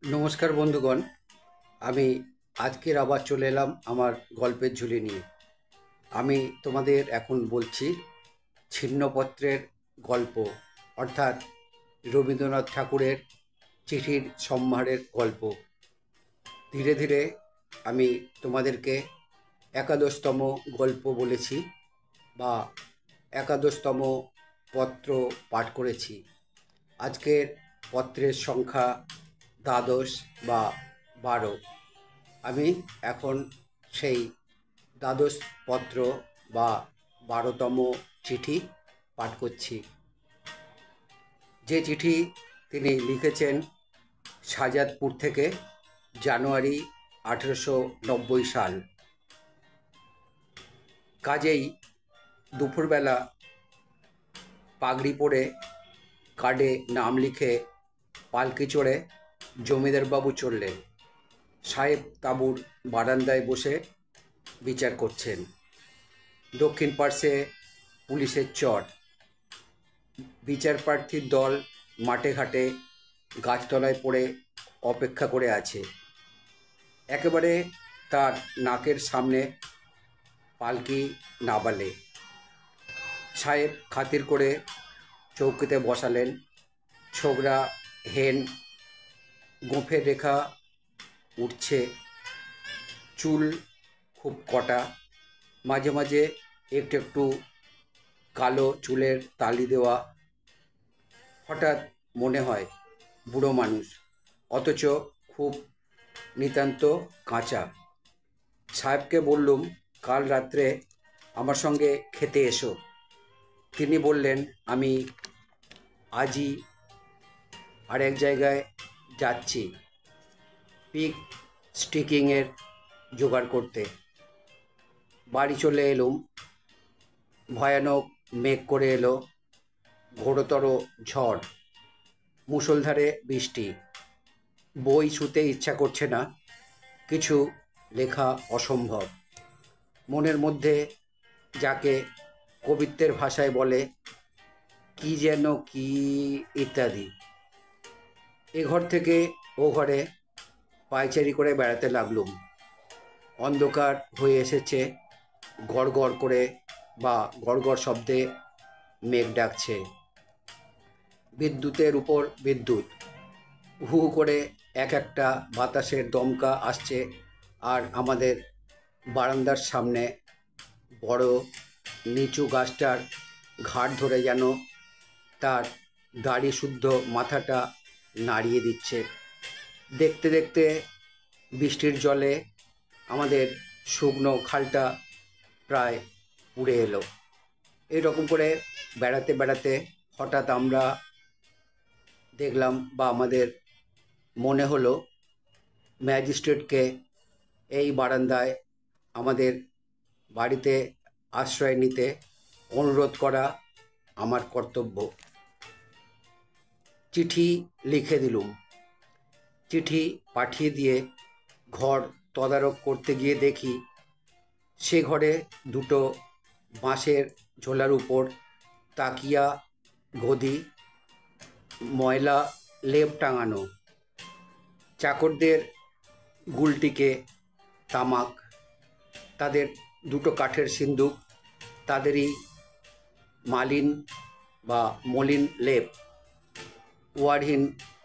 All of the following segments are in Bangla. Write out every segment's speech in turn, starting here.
নমস্কার বন্ধুগণ। আমি আজকের আবার চলে এলাম আমার গল্পের ঝুলি নিয়ে। আমি তোমাদের এখন বলছি ছিন্নপত্রের গল্প, অর্থাৎ রবীন্দ্রনাথ ঠাকুরের চিঠির সম্ভারের গল্প। ধীরে ধীরে আমি তোমাদেরকে একাদশতম গল্প বলেছি বা একাদশতম পত্র পাঠ করেছি। আজকের পত্রের সংখ্যা দ্বাদশ বা 12। আমি এখন সেই দ্বাদশ পত্র বা 12তম চিঠি পাঠ করছি। যে চিঠি তিনি লিখেছেন শাহজাদপুর থেকে, জানুয়ারি 1890 সাল। কাজেই দুপুরবেলা পাগড়ি পরে কার্ডে নাম লিখে পালকি চড়ে জমিদারবাবু চললেন। সাহেব তাঁবুর বারান্দায় বসে বিচার করছেন। দক্ষিণ পার্শ্বে পুলিশের চর। বিচার প্রার্থীর দল মাঠে ঘাটে গাছতলায় পড়ে অপেক্ষা করে আছে। একেবারে তার নাকের সামনে পালকি নাবালে। সাহেব খাতির করে চৌকিতে বসালেন। ছোকরা হেন গোঁফের রেখা উঠছে, চুল খুব কটা, মাঝে মাঝে একটু একটু কালো চুলের তালি দেওয়া। হঠাৎ মনে হয় বুড়ো মানুষ, অথচ খুব নিতান্ত কাঁচা। সাহেবকে বললুম, কাল রাত্রে আমার সঙ্গে খেতে এসো। তিনি বললেন, আমি আজই আর এক জায়গায় যাচ্ছি পিক স্টিকিংয়ের জোগাড় করতে। বাড়ি চলে এলুম। ভয়ানক মেঘ করে এলো, ঘোরতর ঝড়, মুষলধারে বৃষ্টি। বই ছুঁতে ইচ্ছা করছে না, কিছু লেখা অসম্ভব। মনের মধ্যে যাকে কবিত্বের ভাষায় বলে কি যেন কি ইত্যাদি। এ ঘর থেকে ও ঘরে পায়চারি করে বেড়াতে লাগলুম। অন্ধকার হয়ে এসেছে, গড় গড় করে বা গড় গড় শব্দে মেঘ ডাকছে। বিদ্যুতের উপর বিদ্যুৎ, হু হু করে এক একটা বাতাসের দমকা আসছে। আর আমাদের বারান্দার সামনে বড় নিচু গাছটার ঘাট ধরে যেন তার দাড়ি শুদ্ধ মাথাটা নাড়িয়ে দিচ্ছে। দেখতে দেখতে বৃষ্টির জলে আমাদের শুকনো খালটা প্রায় উড়ে এলো। এইরকম করে বেড়াতে বেড়াতে হঠাৎ আমরা দেখলাম, বা আমাদের মনে হলো, ম্যাজিস্ট্রেটকে এই বারান্দায় আমাদের বাড়িতে আশ্রয় নিতে অনুরোধ করা আমার কর্তব্য। চিঠি লিখে দিলুম। চিঠি পাঠিয়ে দিয়ে ঘর তদারক করতে গিয়ে দেখি সে ঘরে দুটো বাঁশের ঝোলার উপর তাকিয়া, গদি, ময়লা লেপ টাঙানো, চাকরদের গুলটিকে তামাক, তাদের দুটো কাঠের সিন্দুক, তাদেরই মালিন বা মলিন লেপ, ওয়ারহীন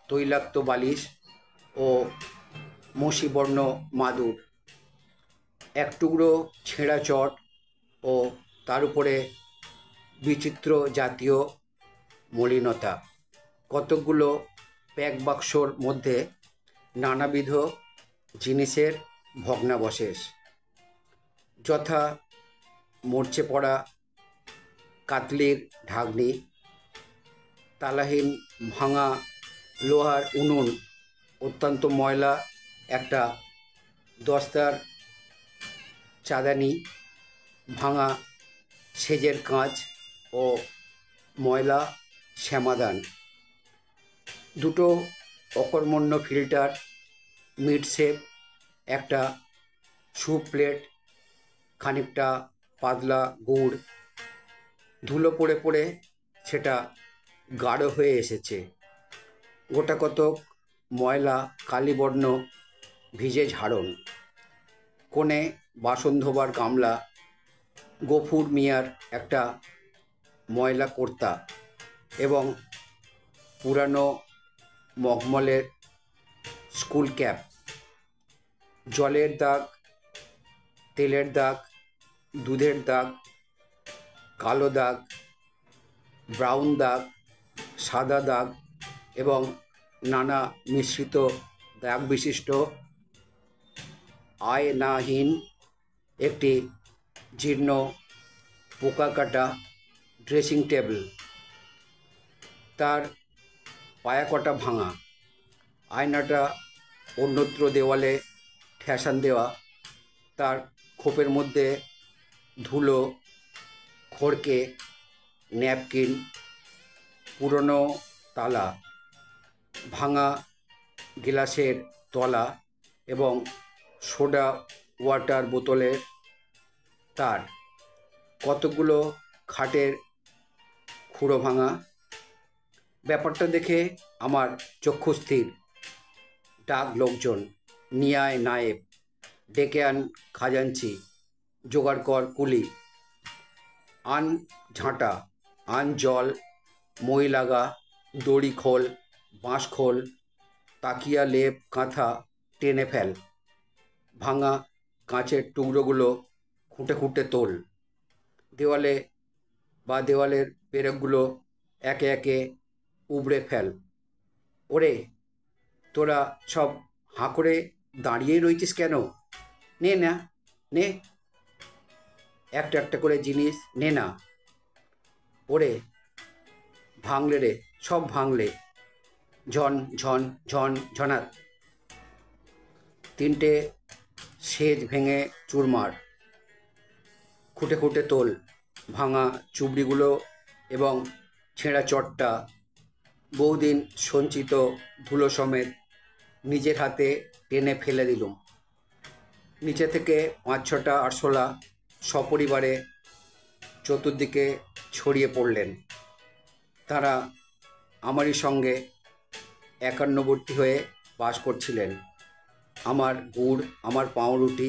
তৈলাক্ত বালিশ ও মসিবর্ণ মাদুর, এক টুকরো ছেঁড়া চট ও তার উপরে বিচিত্র জাতীয় মলিনতা। কতকগুলো প্যাক বাক্সর মধ্যে নানাবিধ জিনিসের ভগ্নাবশেষ, যথা মরচে পড়া কাতলির ঢাকনি, তালাহীন ভাঙা লোহার উনুন, অত্যন্ত ময়লা একটা দস্তার চাঁদানি, ভাঙা সেজের কাঁচ ও ময়লা শ্যামাদান, দুটো অকর্মণ্য ফিল্টার, মিডশেপ, একটা স্যুপ প্লেট, খানিকটা পাতলা গুড়, ধুলো পড়ে পড়ে সেটা গাঢ় হয়ে এসেছে। গোটা কতক ময়লা কালিবর্ণ ভিজে ঝাড়ন, কোণে বাসন ধোবার গামলা, গফুর মিয়ার একটা ময়লা কর্তা এবং পুরানো মখমলের স্কুল ক্যাপ, জলের দাগ, তেলের দাগ, দুধের দাগ, কালো দাগ, ব্রাউন দাগ, সাদা দাগ এবং নানা মিশ্রিত দাগ বিশিষ্ট আয়নাহীন একটি জীর্ণ পোকা কাটা ড্রেসিং টেবিল, তার পায়াকটা ভাঙা, আয়নাটা অন্যত্র দেওয়ালে ঠেসান দেওয়া, তার খোপের মধ্যে ধুলো, খড়কে, ন্যাপকিন, পুরনো তালা, ভাঙা গ্লাসের তলা এবং সোডা ওয়াটার বোতলের তার, কতগুলো খাটের খুঁড়ো ভাঙা। ব্যাপারটা দেখে আমার চক্ষুস্থির। ডাক লোকজন, নিয়ে আয় নায়েব, ডেকে আন খাজাঞ্চি, জোগাড় কর কুলি, আন ঝাঁটা, আন জল, মই লাগা, দড়ি খোল, বাঁশ খোল, তাকিয়া লেপ কাঁথা টেনে ফেল, ভাঙা কাঁচের টুকরোগুলো খুঁটে খুঁটে তোল, দেওয়ালে বা দেওয়ালের পেরেকগুলো একে একে উবড়ে ফেল। ওরে, তোরা সব হাঁ করে দাঁড়িয়েই রয়েছিস কেন? নে না, নে, একটা একটা করে জিনিস নে না। ওরে, ভাঙলে রে, সব ভাঙলে, ঝন ঝন ঝন ঝনাত। তিনটে সেজ ভেঙে চুরমার, খুঁটে খুঁটে তোল ভাঙা চুবড়িগুলো এবং ছেঁড়া চটটা, বহুদিন সঞ্চিত ধুলো সমেত নিজের হাতে টেনে ফেলে দিলুম। নিচে থেকে 5-6টা আরশোলা সপরিবারে চতুর্দিকে ছড়িয়ে পড়লেন। তারা আমারই সঙ্গে একান্নবর্তী হয়ে বাস করছিলেন। আমার গুড়, আমার পাউরুটি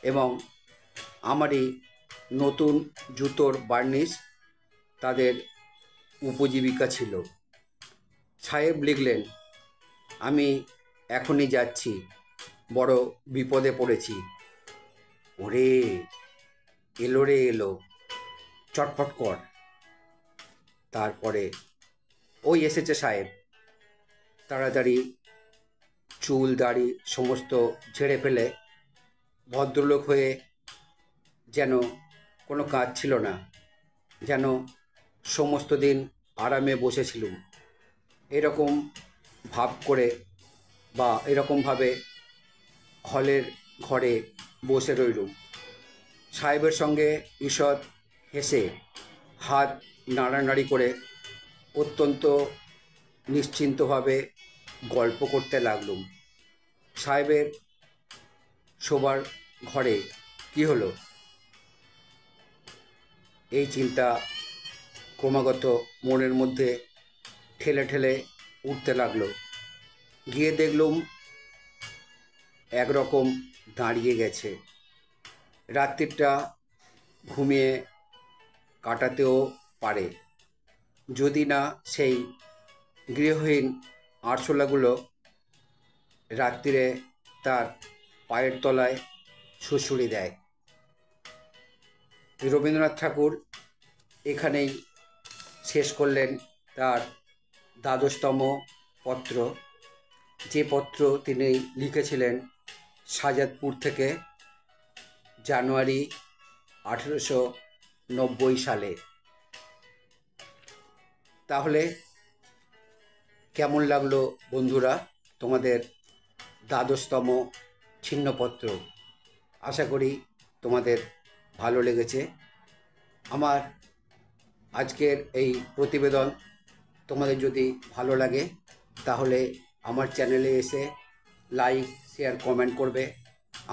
এবং আমারই নতুন জুতোর বার্নিশ তাদের উপজীবিকা ছিল। সাহেব লিখলেন, আমি এখনই যাচ্ছি, বড় বিপদে পড়েছি। ওরে, এলো রে এলো, চটপট কর। তারপরে, ওই এসেছে সাহেব। তাড়াতাড়ি চুল দাড়ি সমস্ত ঝেড়ে ফেলে ভদ্রলোক হয়ে, যেন কোনো কাজ ছিল না, যেন সমস্ত দিন আরামে বসেছিলুম, এরকম ভাব করে বা এরকমভাবে হলের ঘরে বসে রইলুম। সাহেবের সঙ্গে ঈষৎ হেসে হাত নাড়ানাড়ি করে অত্যন্ত নিশ্চিন্তভাবে গল্প করতে লাগলুম। সাহেবের শোবার ঘরে কি হলো, এই চিন্তা ক্রমাগত মনের মধ্যে ঠেলে ঠেলে উঠতে লাগলো। গিয়ে দেখলুম একরকম দাঁড়িয়ে গেছে। রাত্রিটা ঘুমিয়ে কাটাতেও পারে, যদি না সেই গৃহহীন আরশোলাগুলো রাত্রিরে তার পায়ের তলায় সুড়সুড়ি দেয়। রবীন্দ্রনাথ ঠাকুর এখানেই শেষ করলেন তার দ্বাদশতম পত্র, যে পত্র তিনি লিখেছিলেন শাহজাদপুর থেকে জানুয়ারি 1890 সালে। তাহলে কেমন লাগলো বন্ধুরা তোমাদের দ্বাদশতম ছিন্নপত্র? আশা করি তোমাদের ভালো লেগেছে। আমার আজকের এই প্রতিবেদন তোমাদের যদি ভালো লাগে তাহলে আমার চ্যানেলে এসে লাইক, শেয়ার, কমেন্ট করবে।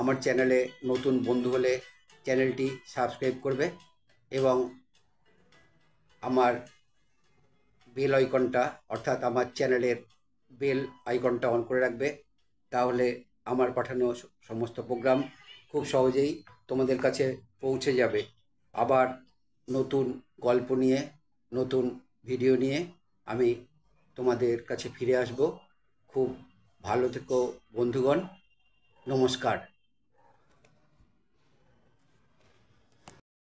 আমার চ্যানেলে নতুন বন্ধু হলে চ্যানেলটি সাবস্ক্রাইব করবে এবং আমার বেল আইকনটা অর্থাৎ আমার চ্যানেলের বেল আইকনটা অন করে রাখবে, তাহলে আমার পাঠানো সমস্ত প্রোগ্রাম খুব সহজেই তোমাদের কাছে পৌঁছে যাবে। আবার নতুন গল্প নিয়ে, নতুন ভিডিও নিয়ে আমি তোমাদের কাছে ফিরে আসব। খুব ভালো থেকো বন্ধুগণ, নমস্কার।